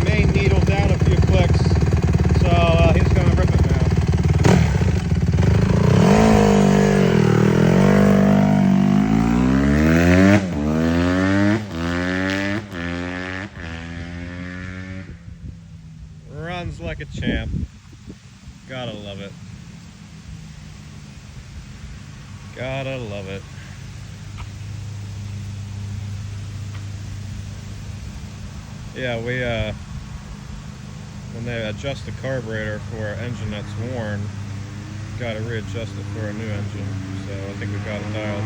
main needle down a few clicks, so he's going to rip it now. Runs like a champ. Gotta love it. Gotta love it. Yeah, when they adjust the carburetor for an engine that's worn, gotta readjust it for a new engine. So I think we got it dialed.